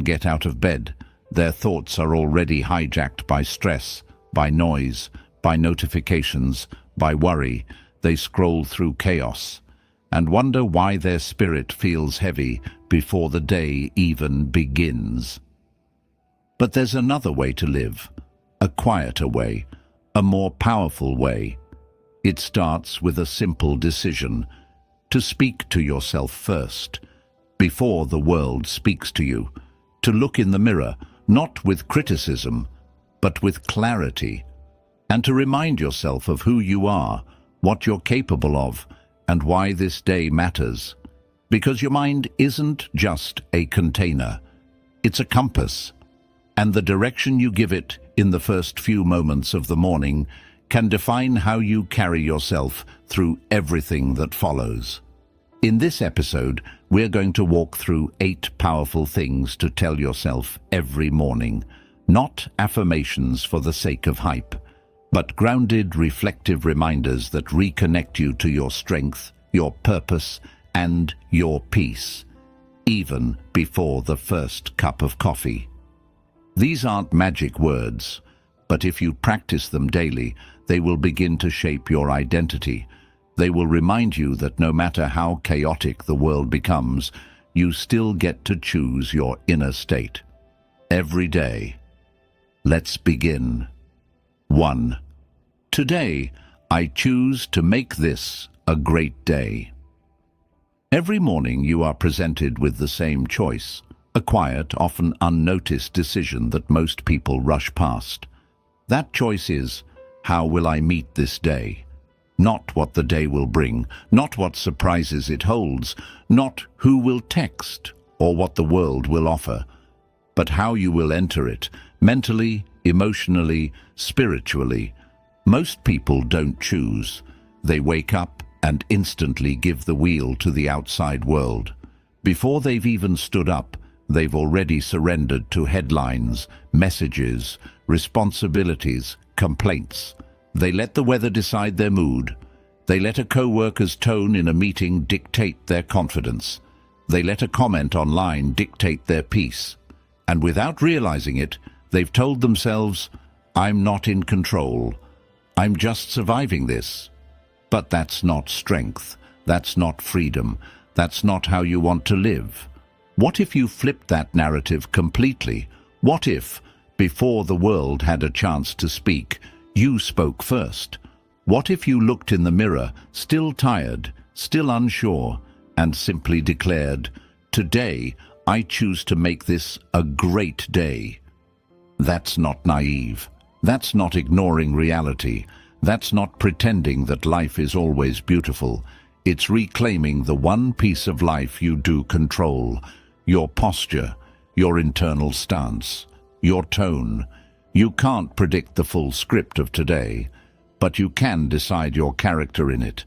get out of bed, their thoughts are already hijacked by stress, by noise, by notifications, by worry. They scroll through chaos and wonder why their spirit feels heavy before the day even begins. But there's another way to live, a quieter way, a more powerful way. It starts with a simple decision: to speak to yourself first, before the world speaks to you, to look in the mirror, not with criticism, but with clarity, and to remind yourself of who you are, what you're capable of, and why this day matters. Because your mind isn't just a container, it's a compass, and the direction you give it in the first few moments of the morning can define how you carry yourself through everything that follows. In this episode, we're going to walk through 8 powerful things to tell yourself every morning, not affirmations for the sake of hype, but grounded, reflective reminders that reconnect you to your strength, your purpose, and your peace, even before the first cup of coffee. These aren't magic words, but if you practice them daily, they will begin to shape your identity. They will remind you that no matter how chaotic the world becomes, you still get to choose your inner state. Every day. Let's begin. 1. Today, I choose to make this a great day. Every morning you are presented with the same choice, a quiet, often unnoticed decision that most people rush past. That choice is, how will I meet this day? Not what the day will bring, not what surprises it holds, not who will text or what the world will offer, but how you will enter it, mentally, emotionally, spiritually. Most people don't choose. They wake up and instantly give the wheel to the outside world. Before they've even stood up, they've already surrendered to headlines, messages, responsibilities, complaints. They let the weather decide their mood. They let a co-worker's tone in a meeting dictate their confidence. They let a comment online dictate their peace. And without realizing it, they've told themselves, I'm not in control. I'm just surviving this. But that's not strength. That's not freedom. That's not how you want to live. What if you flipped that narrative completely? What if, before the world had a chance to speak, you spoke first? What if you looked in the mirror, still tired, still unsure, and simply declared, today I choose to make this a great day? That's not naive. That's not ignoring reality. That's not pretending that life is always beautiful. It's reclaiming the one piece of life you do control: your posture, your internal stance, your tone. You can't predict the full script of today, but you can decide your character in it.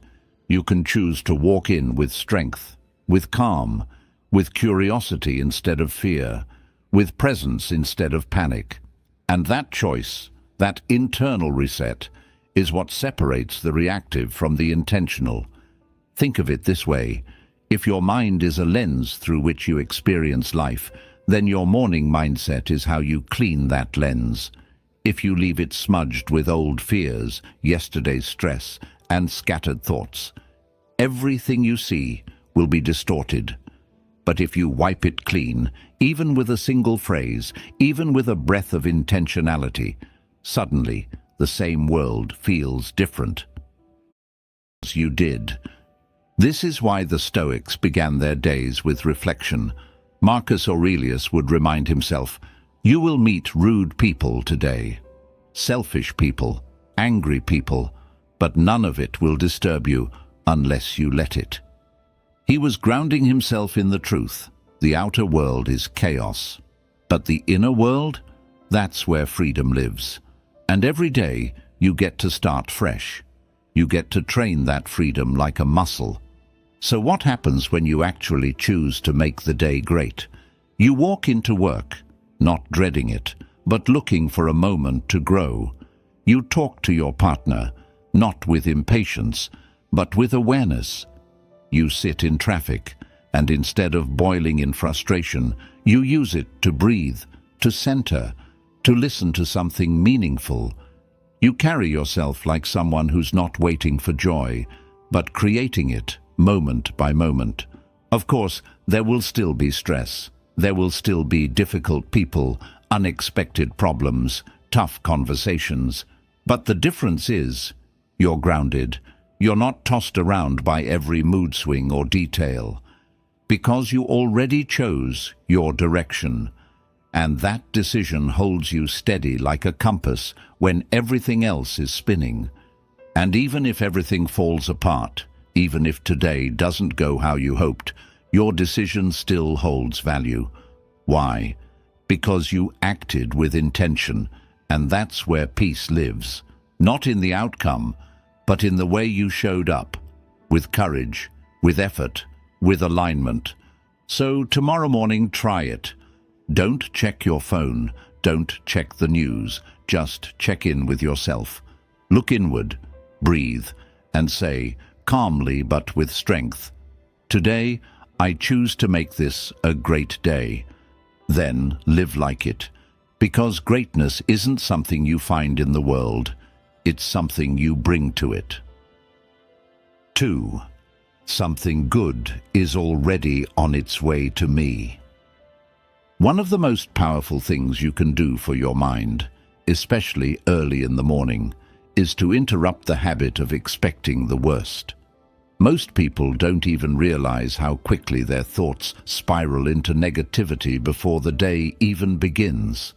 You can choose to walk in with strength, with calm, with curiosity instead of fear, with presence instead of panic. And that choice, that internal reset, is what separates the reactive from the intentional. Think of it this way: if your mind is a lens through which you experience life, then your morning mindset is how you clean that lens. If you leave it smudged with old fears, yesterday's stress, and scattered thoughts, everything you see will be distorted. But if you wipe it clean, even with a single phrase, even with a breath of intentionality, suddenly the same world feels different. You did. This is why the Stoics began their days with reflection. Marcus Aurelius would remind himself, you will meet rude people today, selfish people, angry people, but none of it will disturb you unless you let it. He was grounding himself in the truth. The outer world is chaos, but the inner world, that's where freedom lives. And every day you get to start fresh. You get to train that freedom like a muscle. So what happens when you actually choose to make the day great? You walk into work, not dreading it, but looking for a moment to grow. You talk to your partner, not with impatience, but with awareness. You sit in traffic, and instead of boiling in frustration, You use it to breathe, to center, to listen to something meaningful. You carry yourself like someone who's not waiting for joy, but creating it moment by moment. Of course, there will still be stress. There will still be difficult people, unexpected problems, tough conversations. But the difference is, you're grounded. You're not tossed around by every mood swing or detail, because you already chose your direction. And that decision holds you steady like a compass when everything else is spinning. And even if everything falls apart, even if today doesn't go how you hoped, your decision still holds value. Why? Because you acted with intention, and that's where peace lives. Not in the outcome, but in the way you showed up, with courage, with effort, with alignment. So tomorrow morning, try it. Don't check your phone, don't check the news, just check in with yourself. Look inward, breathe, and say, calmly but with strength, "Today, I choose to make this a great day." Then live like it, because greatness isn't something you find in the world, it's something you bring to it. 2. Something good is already on its way to me. One of the most powerful things you can do for your mind, especially early in the morning, is to interrupt the habit of expecting the worst. Most people don't even realize how quickly their thoughts spiral into negativity before the day even begins.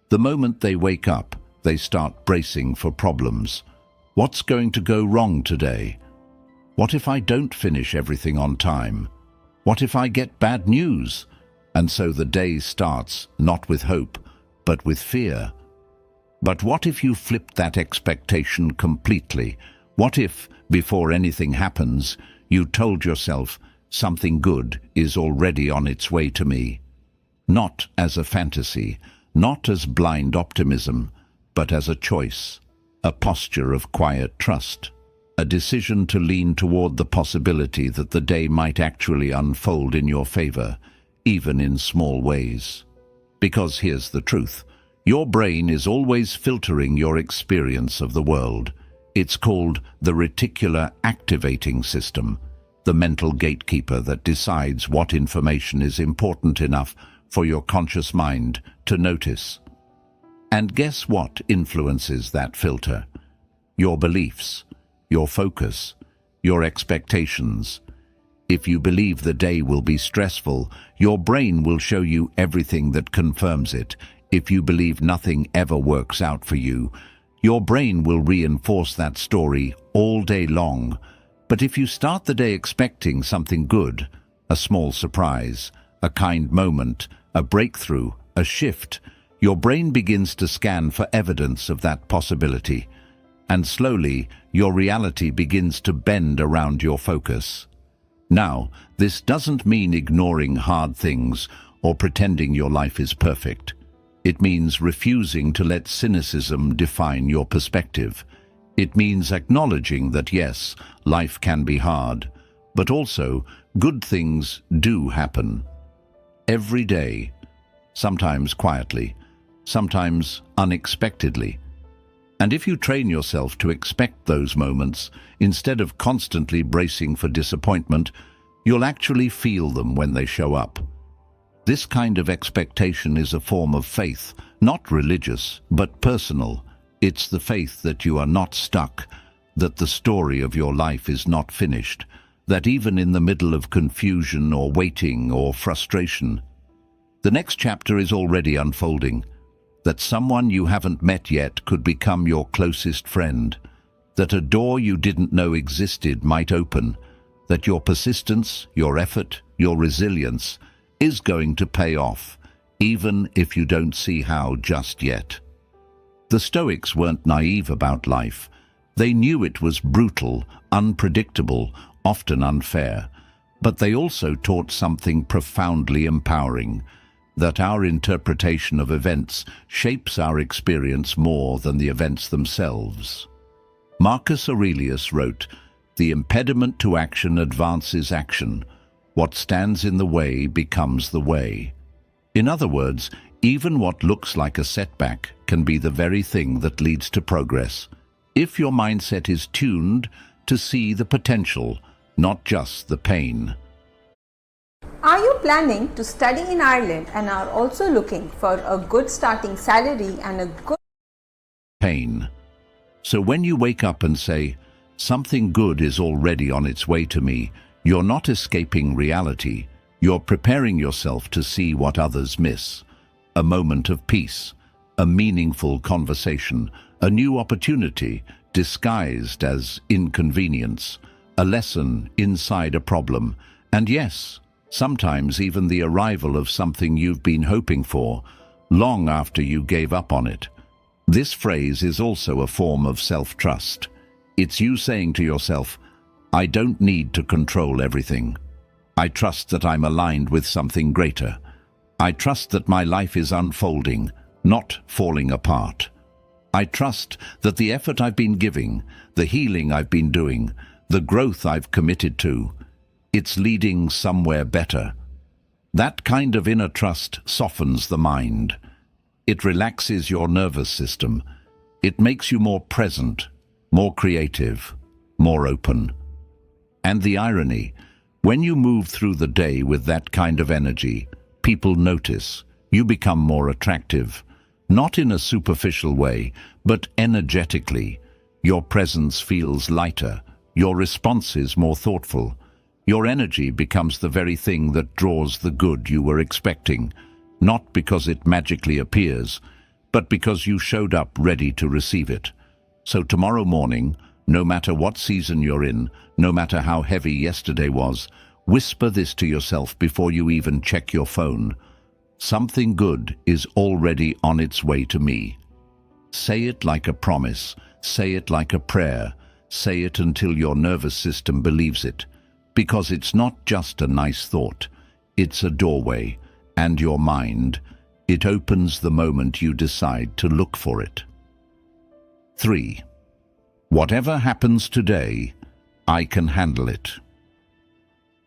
The moment they wake up, they start bracing for problems. What's going to go wrong today? What if I don't finish everything on time? What if I get bad news? And so the day starts not with hope, but with fear. But what if you flipped that expectation completely? What if, before anything happens, you told yourself, something good is already on its way to me? Not as a fantasy, not as blind optimism, but as a choice, a posture of quiet trust, a decision to lean toward the possibility that the day might actually unfold in your favor, even in small ways. Because here's the truth, your brain is always filtering your experience of the world. It's called the reticular activating system, the mental gatekeeper that decides what information is important enough for your conscious mind to notice. And guess what influences that filter? Your beliefs, your focus, your expectations. If you believe the day will be stressful, your brain will show you everything that confirms it. If you believe nothing ever works out for you, your brain will reinforce that story all day long. But if you start the day expecting something good, a small surprise, a kind moment, a breakthrough, a shift, your brain begins to scan for evidence of that possibility. And slowly, your reality begins to bend around your focus. Now, this doesn't mean ignoring hard things or pretending your life is perfect. It means refusing to let cynicism define your perspective. It means acknowledging that yes, life can be hard, but also good things do happen. Every day, sometimes quietly, sometimes unexpectedly. And if you train yourself to expect those moments, instead of constantly bracing for disappointment, you'll actually feel them when they show up. This kind of expectation is a form of faith, not religious, but personal. It's the faith that you are not stuck, that the story of your life is not finished, that even in the middle of confusion or waiting or frustration, the next chapter is already unfolding, that someone you haven't met yet could become your closest friend, that a door you didn't know existed might open, that your persistence, your effort, your resilience is going to pay off, even if you don't see how just yet. The Stoics weren't naive about life. They knew it was brutal, unpredictable, often unfair, but they also taught something profoundly empowering, that our interpretation of events shapes our experience more than the events themselves. Marcus Aurelius wrote, "The impediment to action advances action. What stands in the way becomes the way." In other words, even what looks like a setback can be the very thing that leads to progress, if your mindset is tuned to see the potential, not just the pain. Are you planning to study in Ireland and are also looking for a good starting salary and a good Pain. So when you wake up and say, something good is already on its way to me, you're not escaping reality. You're preparing yourself to see what others miss. A moment of peace, a meaningful conversation, a new opportunity disguised as inconvenience, a lesson inside a problem, and yes, sometimes even the arrival of something you've been hoping for, long after you gave up on it. This phrase is also a form of self-trust. It's you saying to yourself, I don't need to control everything. I trust that I'm aligned with something greater. I trust that my life is unfolding, not falling apart. I trust that the effort I've been giving, the healing I've been doing, the growth I've committed to, it's leading somewhere better. That kind of inner trust softens the mind. It relaxes your nervous system. It makes you more present, more creative, more open. And the irony, when you move through the day with that kind of energy, people notice. You become more attractive, not in a superficial way, but energetically. Your presence feels lighter. Your response is more thoughtful. Your energy becomes the very thing that draws the good you were expecting, not because it magically appears, but because you showed up ready to receive it. So tomorrow morning, no matter what season you're in, no matter how heavy yesterday was, whisper this to yourself before you even check your phone. Something good is already on its way to me. Say it like a promise. Say it like a prayer. Say it until your nervous system believes it. Because it's not just a nice thought. It's a doorway. And your mind, it opens the moment you decide to look for it. 3. Whatever happens today, I can handle it.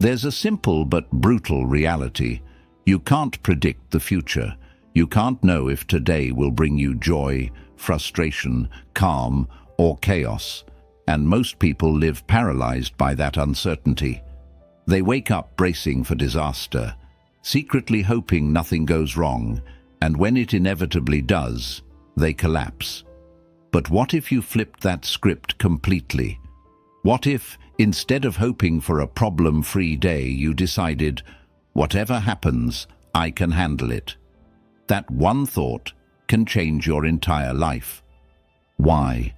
There's a simple but brutal reality. You can't predict the future. You can't know if today will bring you joy, frustration, calm, or chaos. And most people live paralyzed by that uncertainty. They wake up bracing for disaster, secretly hoping nothing goes wrong, and when it inevitably does, they collapse. But what if you flipped that script completely? What if, instead of hoping for a problem-free day, you decided, whatever happens, I can handle it? That one thought can change your entire life. Why?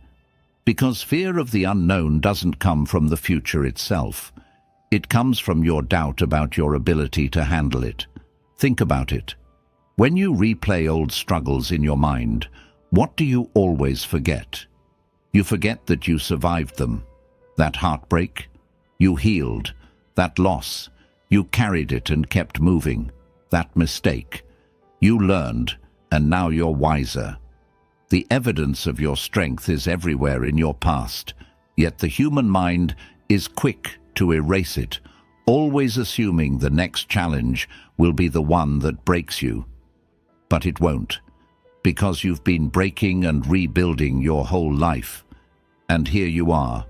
Because fear of the unknown doesn't come from the future itself. It comes from your doubt about your ability to handle it. Think about it. When you replay old struggles in your mind, what do you always forget? You forget that you survived them. That heartbreak, you healed. That loss, you carried it and kept moving. That mistake, you learned, and now you're wiser. The evidence of your strength is everywhere in your past, yet the human mind is quick to erase it, always assuming the next challenge will be the one that breaks you. But it won't, because you've been breaking and rebuilding your whole life. And here you are.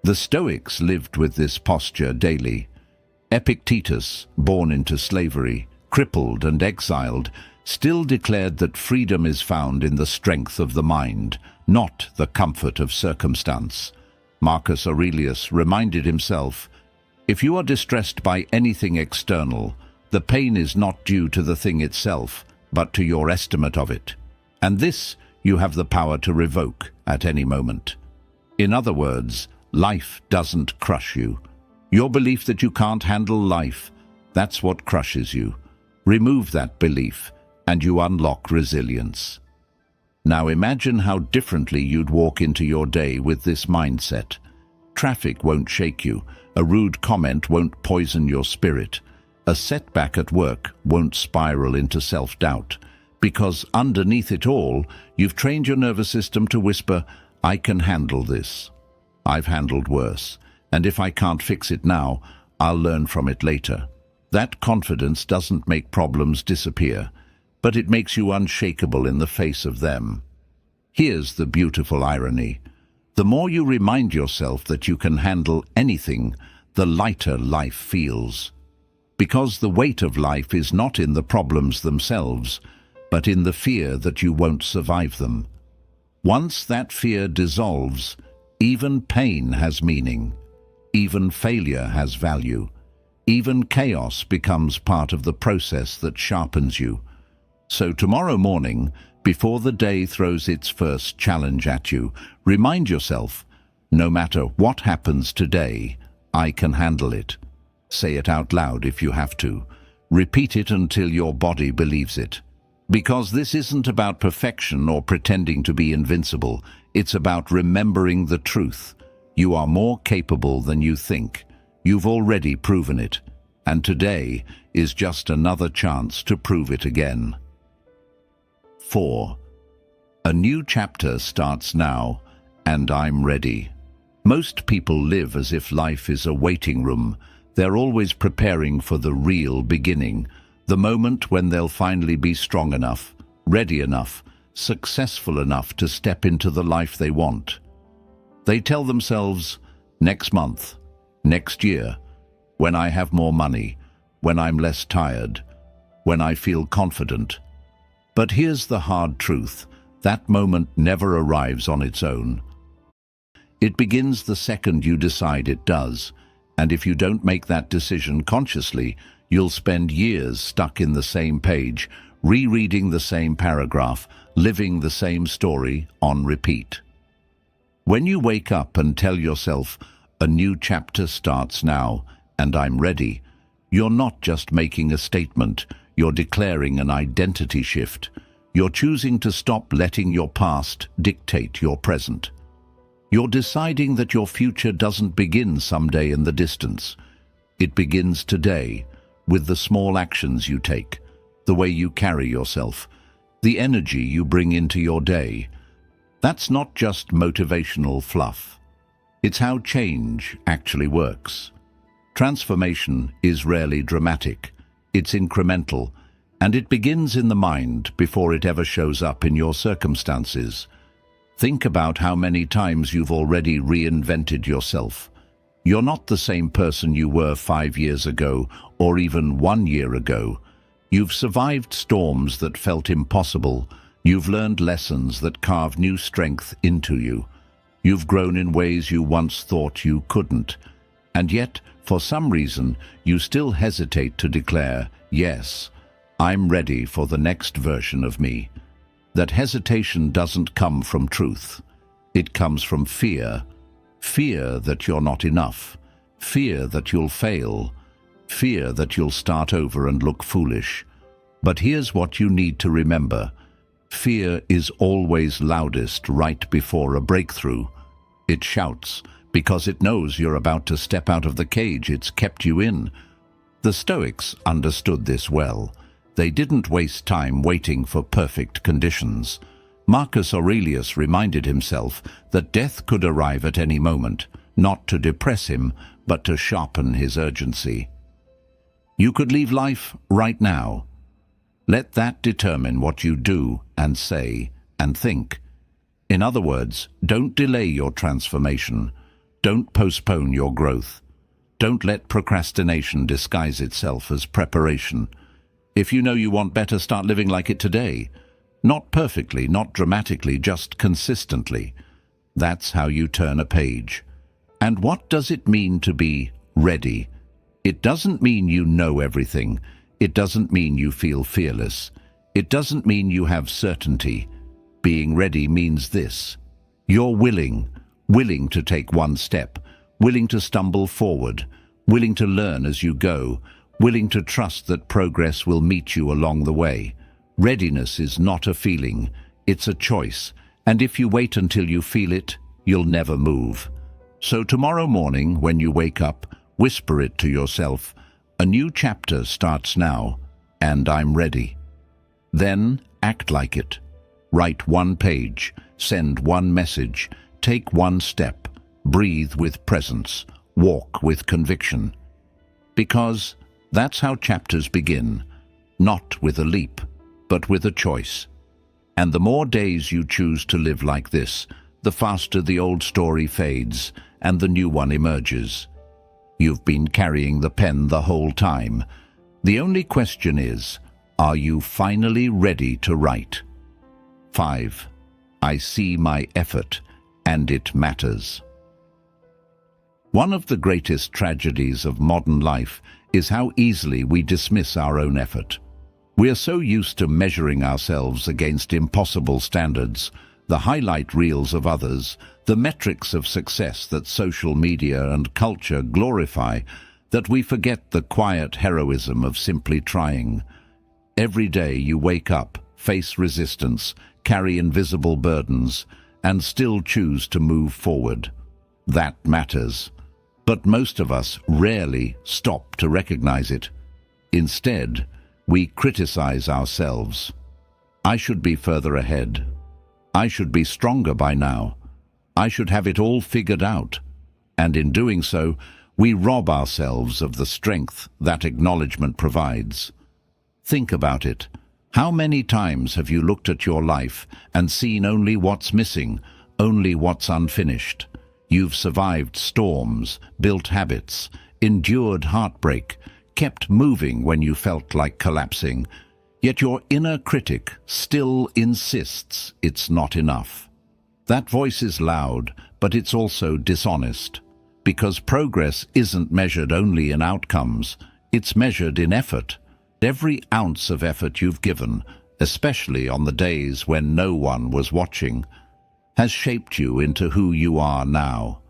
The Stoics lived with this posture daily. Epictetus, born into slavery, crippled and exiled, still declared that freedom is found in the strength of the mind, not the comfort of circumstance. Marcus Aurelius reminded himself, if you are distressed by anything external, the pain is not due to the thing itself, but to your estimate of it. And this you have the power to revoke at any moment. In other words, life doesn't crush you. Your belief that you can't handle life, that's what crushes you. Remove that belief, and you unlock resilience. Now imagine how differently you'd walk into your day with this mindset. Traffic won't shake you. A rude comment won't poison your spirit. A setback at work won't spiral into self-doubt. Because underneath it all, you've trained your nervous system to whisper, I can handle this. I've handled worse, and if I can't fix it now, I'll learn from it later. That confidence doesn't make problems disappear, but it makes you unshakable in the face of them. Here's the beautiful irony. The more you remind yourself that you can handle anything, the lighter life feels. Because the weight of life is not in the problems themselves, but in the fear that you won't survive them. Once that fear dissolves, even pain has meaning. Even failure has value. Even chaos becomes part of the process that sharpens you. So tomorrow morning, before the day throws its first challenge at you, remind yourself, no matter what happens today, I can handle it. Say it out loud if you have to. Repeat it until your body believes it. Because this isn't about perfection or pretending to be invincible. It's about remembering the truth. You are more capable than you think. You've already proven it. And today is just another chance to prove it again. 4. A new chapter starts now, and I'm ready. Most people live as if life is a waiting room. They're always preparing for the real beginning, the moment when they'll finally be strong enough, ready enough, successful enough to step into the life they want. They tell themselves, next month, next year, when I have more money, when I'm less tired, when I feel confident. But here's the hard truth. That moment never arrives on its own. It begins the second you decide it does, and if you don't make that decision consciously, you'll spend years stuck in the same page, rereading the same paragraph, living the same story on repeat. When you wake up and tell yourself, a new chapter starts now, and I'm ready, you're not just making a statement, you're declaring an identity shift. You're choosing to stop letting your past dictate your present. You're deciding that your future doesn't begin someday in the distance. It begins today, with the small actions you take, the way you carry yourself, the energy you bring into your day. That's not just motivational fluff. It's how change actually works. Transformation is rarely dramatic. It's incremental, and it begins in the mind before it ever shows up in your circumstances. Think about how many times you've already reinvented yourself. You're not the same person you were 5 years ago or even 1 year ago. You've survived storms that felt impossible. You've learned lessons that carve new strength into you. You've grown in ways you once thought you couldn't. And yet, for some reason, you still hesitate to declare, yes, I'm ready for the next version of me. That hesitation doesn't come from truth. It comes from fear. Fear that you're not enough. Fear that you'll fail. Fear that you'll start over and look foolish. But here's what you need to remember. Fear is always loudest right before a breakthrough. It shouts because it knows you're about to step out of the cage it's kept you in. The Stoics understood this well. They didn't waste time waiting for perfect conditions. Marcus Aurelius reminded himself that death could arrive at any moment, not to depress him, but to sharpen his urgency. You could leave life right now. Let that determine what you do and say and think. In other words, don't delay your transformation. Don't postpone your growth. Don't let procrastination disguise itself as preparation. If you know you want better, start living like it today. Not perfectly, not dramatically, just consistently. That's how you turn a page. And what does it mean to be ready? It doesn't mean you know everything. It doesn't mean you feel fearless. It doesn't mean you have certainty. Being ready means this. You're willing to take one step, willing to stumble forward, willing to learn as you go, willing to trust that progress will meet you along the way. Readiness is not a feeling, it's a choice, and if you wait until you feel it, you'll never move. So tomorrow morning, when you wake up, whisper it to yourself, a new chapter starts now, and I'm ready. Then act like it. Write one page, send one message, take one step, breathe with presence, walk with conviction. Because That's how chapters begin, not with a leap, but with a choice. And the more days you choose to live like this, the faster the old story fades and the new one emerges. You've been carrying the pen the whole time. The only question is, are you finally ready to write? 5. I see my effort, and it matters. One of the greatest tragedies of modern life is how easily we dismiss our own effort. We are so used to measuring ourselves against impossible standards, the highlight reels of others, the metrics of success that social media and culture glorify, that we forget the quiet heroism of simply trying. Every day you wake up, face resistance, carry invisible burdens, and still choose to move forward. That matters. But most of us rarely stop to recognize it. Instead, we criticize ourselves. I should be further ahead. I should be stronger by now. I should have it all figured out. And in doing so, we rob ourselves of the strength that acknowledgement provides. Think about it. How many times have you looked at your life and seen only what's missing, only what's unfinished? You've survived storms, built habits, endured heartbreak, kept moving when you felt like collapsing, yet your inner critic still insists it's not enough. That voice is loud, but it's also dishonest, because progress isn't measured only in outcomes, it's measured in effort. Every ounce of effort you've given, especially on the days when no one was watching, has shaped you into who you are now.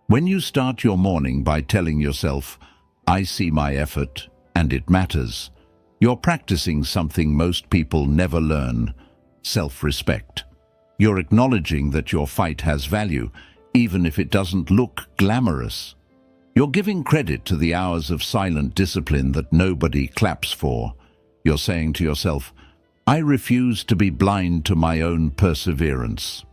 When you start your morning by telling yourself, I see my effort and it matters, you're practicing something most people never learn: self-respect. You're acknowledging that your fight has value, even if it doesn't look glamorous. You're giving credit to the hours of silent discipline that nobody claps for. You're saying to yourself, I refuse to be blind to my own perseverance.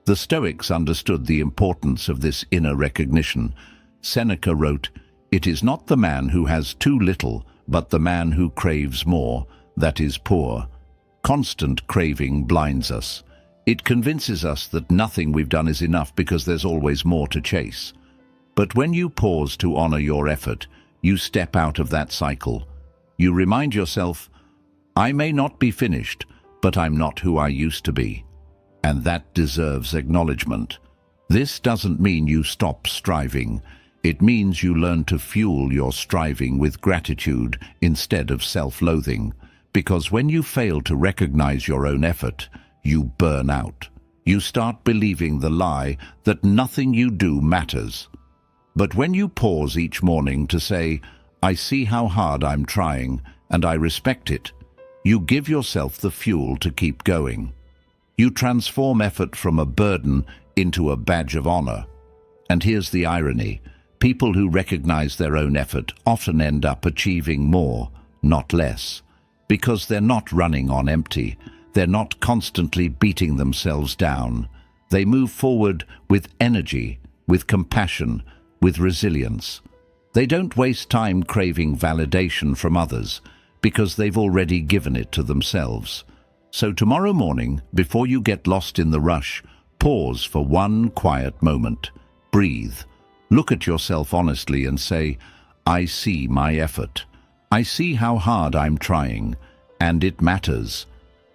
The Stoics understood the importance of this inner recognition. Seneca wrote, "It is not the man who has too little, but the man who craves more, that is poor." Constant craving blinds us. It convinces us that nothing we've done is enough because there's always more to chase. But when you pause to honor your effort, you step out of that cycle. You remind yourself, I may not be finished, but I'm not who I used to be. And that deserves acknowledgement. This doesn't mean you stop striving. It means you learn to fuel your striving with gratitude instead of self-loathing. Because when you fail to recognize your own effort, you burn out. You start believing the lie that nothing you do matters. But when you pause each morning to say, I see how hard I'm trying, and I respect it, you give yourself the fuel to keep going. You transform effort from a burden into a badge of honor. And here's the irony. People who recognize their own effort often end up achieving more, not less. Because they're not running on empty. They're not constantly beating themselves down. They move forward with energy, with compassion, with resilience. They don't waste time craving validation from others because they've already given it to themselves. So tomorrow morning, before you get lost in the rush, pause for one quiet moment. Breathe. Look at yourself honestly and say, I see my effort. I see how hard I'm trying, and it matters.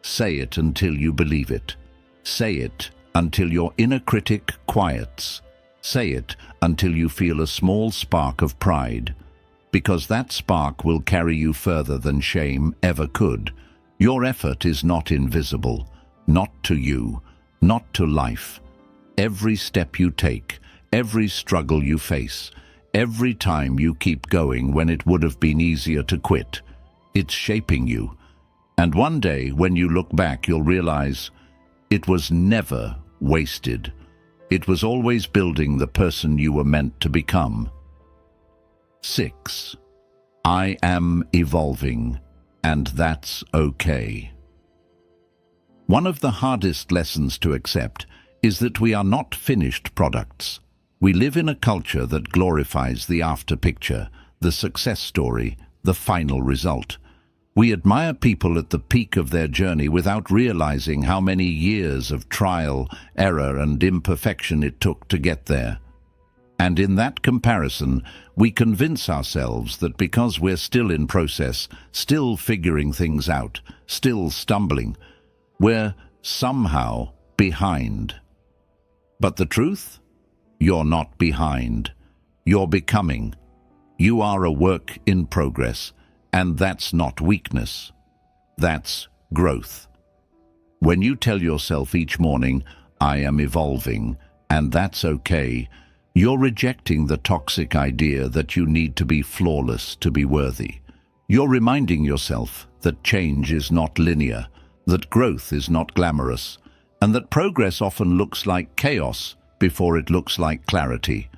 Say it until you believe it. Say it until your inner critic quiets. Say it until you feel a small spark of pride, because that spark will carry you further than shame ever could. Your effort is not invisible, not to you, not to life. Every step you take, every struggle you face, every time you keep going when it would have been easier to quit, it's shaping you. And one day, when you look back, you'll realize it was never wasted. It was always building the person you were meant to become. 6. I am evolving, and that's okay. One of the hardest lessons to accept is that we are not finished products. We live in a culture that glorifies the after picture, the success story, the final result. We admire people at the peak of their journey without realizing how many years of trial, error, and imperfection it took to get there. And in that comparison, we convince ourselves that because we're still in process, still figuring things out, still stumbling, we're somehow behind. But the truth? You're not behind. You're becoming. You are a work in progress, and that's not weakness. That's growth. When you tell yourself each morning, I am evolving, and that's okay, you're rejecting the toxic idea that you need to be flawless to be worthy. You're reminding yourself that change is not linear, that growth is not glamorous, and that progress often looks like chaos before it looks like clarity.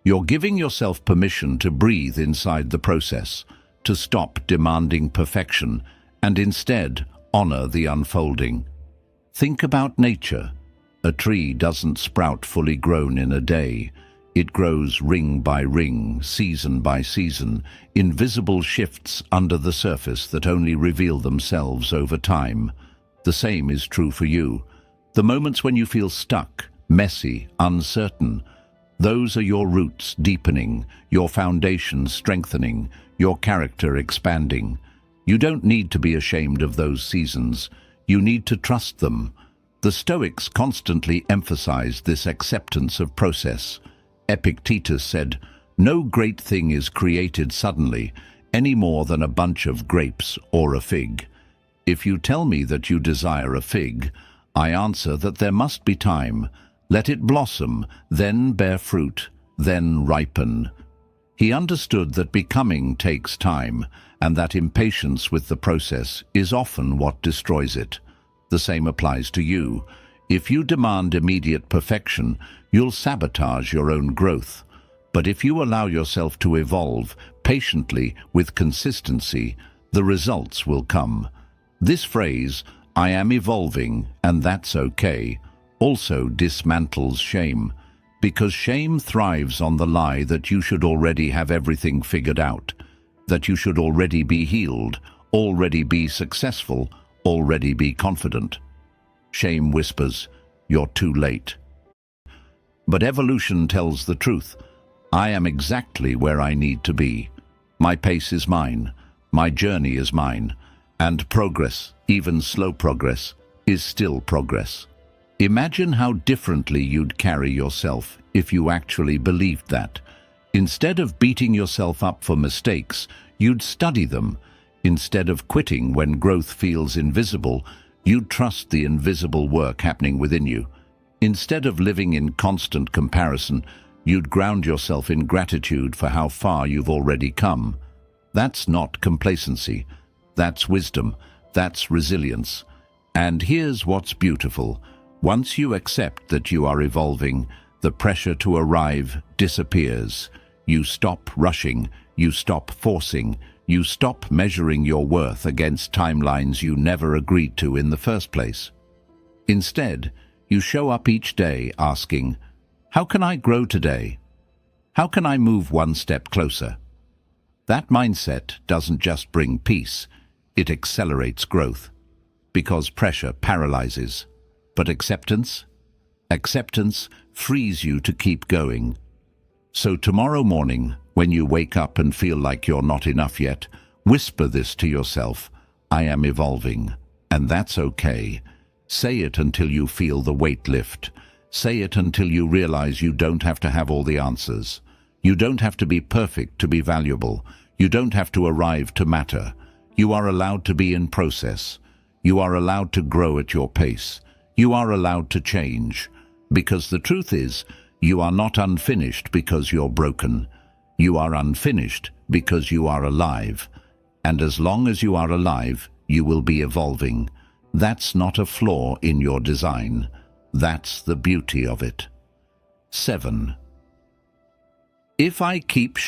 You're giving yourself permission to breathe inside the process, to stop demanding perfection, and instead honor the unfolding. Think about nature. A tree doesn't sprout fully grown in a day. It grows ring by ring, season by season, invisible shifts under the surface that only reveal themselves over time. The same is true for you. The moments when you feel stuck, messy, uncertain, those are your roots deepening, your foundation strengthening, your character expanding. You don't need to be ashamed of those seasons. You need to trust them. The Stoics constantly emphasized this acceptance of process. Epictetus said, "No great thing is created suddenly, any more than a bunch of grapes or a fig." If you tell me that you desire a fig, I answer that there must be time. Let it blossom, then bear fruit, then ripen. He understood that becoming takes time, and that impatience with the process is often what destroys it. The same applies to you. If you demand immediate perfection, you'll sabotage your own growth. But if you allow yourself to evolve patiently with consistency, the results will come. This phrase, "I am evolving, and that's okay," also dismantles shame, because shame thrives on the lie that you should already have everything figured out, that you should already be healed, already be successful, already be confident. Shame whispers, "You're too late." But evolution tells the truth. I am exactly where I need to be. My pace is mine. My journey is mine. And progress, even slow progress, is still progress. Imagine how differently you'd carry yourself if you actually believed that. Instead of beating yourself up for mistakes, you'd study them. Instead of quitting when growth feels invisible, you'd trust the invisible work happening within you. Instead of living in constant comparison, you'd ground yourself in gratitude for how far you've already come. That's not complacency. That's wisdom. That's resilience. And here's what's beautiful. Once you accept that you are evolving, the pressure to arrive disappears. You stop rushing. You stop forcing. You stop measuring your worth against timelines you never agreed to in the first place. Instead, you show up each day asking, how can I grow today? How can I move one step closer? That mindset doesn't just bring peace, it accelerates growth. Because pressure paralyzes. But acceptance frees you to keep going. So tomorrow morning, when you wake up and feel like you're not enough yet, whisper this to yourself, I am evolving, and that's okay. Say it until you feel the weight lift. Say it until you realize you don't have to have all the answers. You don't have to be perfect to be valuable. You don't have to arrive to matter. You are allowed to be in process. You are allowed to grow at your pace. You are allowed to change. Because the truth is, you are not unfinished because you're broken. You are unfinished because you are alive. And as long as you are alive, you will be evolving. That's not a flaw in your design. That's the beauty of it. 7. If I keep